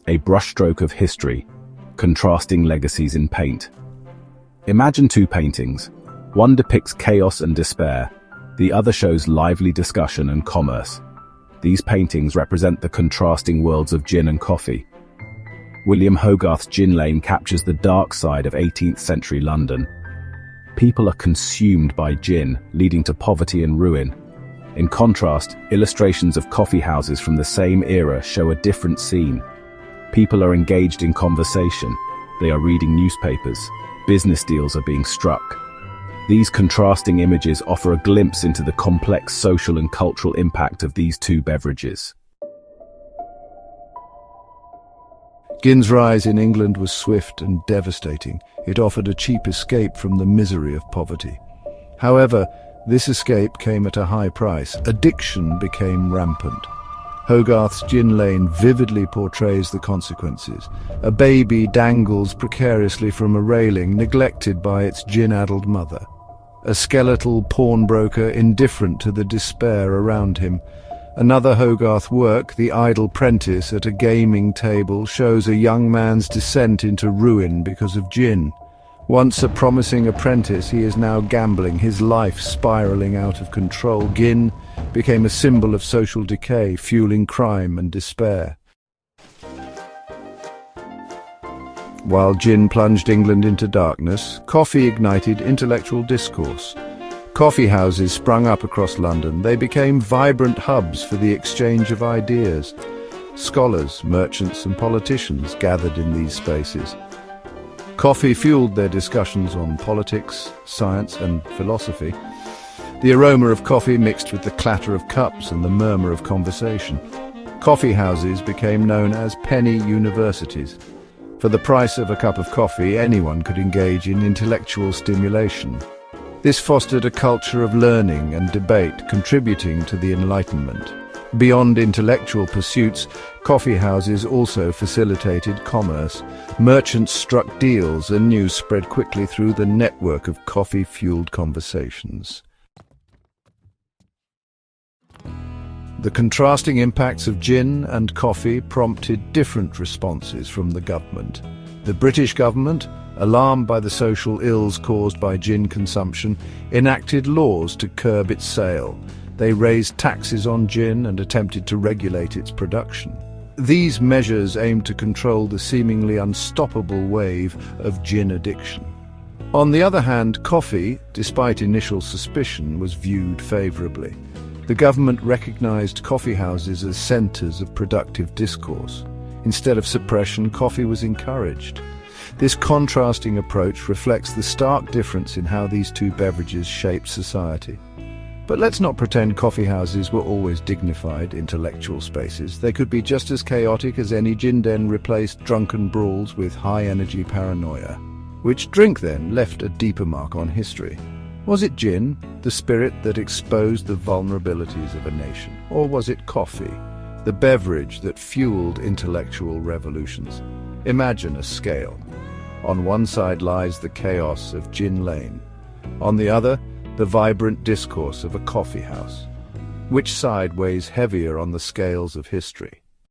a brushstroke of history, contrasting legacies in paint. Imagine two paintings. One depicts chaos and despair, the other shows lively discussion and commerce. These paintings represent the contrasting worlds of gin and coffee. William Hogarth's Gin Lane captures the dark side of 18th century London. People are consumed by gin, leading to poverty and ruin. In contrast, illustrations of coffee houses from the same era show a different scene. People are engaged in conversation. They are reading newspapers. Business deals are being struck. These contrasting images offer a glimpse into the complex social and cultural impact of these two beverages. Gin's rise in England was swift and devastating. It offered a cheap escape from the misery of poverty. However, this escape came at a high price. Addiction became rampant. Hogarth's Gin Lane vividly portrays the consequences. A baby dangles precariously from a railing, neglected by its gin-addled mother. A skeletal pawnbroker indifferent to the despair around him. Another Hogarth work, The Idle Prentice at a Gaming Table, shows a young man's descent into ruin because of gin. Once a promising apprentice, he is now gambling, his life spiraling out of control. Gin became a symbol of social decay, fueling crime and despair. While gin plunged England into darkness, coffee ignited intellectual discourse. Coffee houses sprung up across London. They became vibrant hubs for the exchange of ideas. Scholars, merchants and politicians gathered in these spaces. Coffee fueled their discussions on politics, science and philosophy. The aroma of coffee mixed with the clatter of cups and the murmur of conversation. Coffee houses became known as penny universities. For the price of a cup of coffee, anyone could engage in intellectual stimulation. This fostered a culture of learning and debate, contributing to the Enlightenment. Beyond intellectual pursuits, coffee houses also facilitated commerce. Merchants struck deals and news spread quickly through the network of coffee-fueled conversations. The contrasting impacts of gin and coffee prompted different responses from the government. The British government, alarmed by the social ills caused by gin consumption, enacted laws to curb its sale. They raised taxes on gin and attempted to regulate its production. These measures aimed to control the seemingly unstoppable wave of gin addiction. On the other hand, coffee, despite initial suspicion, was viewed favourably. The government recognized coffee houses as centers of productive discourse. Instead of suppression, coffee was encouraged. This contrasting approach reflects the stark difference in how these two beverages shaped society. But let's not pretend coffee houses were always dignified, intellectual spaces. They could be just as chaotic as any gin den replaced drunken brawls with high-energy paranoia. Which drink, then, left a deeper mark on history? Was it gin, the spirit that exposed the vulnerabilities of a nation? Or was it coffee, the beverage that fueled intellectual revolutions? Imagine a scale. On one side lies the chaos of Gin Lane. On the other, the vibrant discourse of a coffee house. Which side weighs heavier on the scales of history?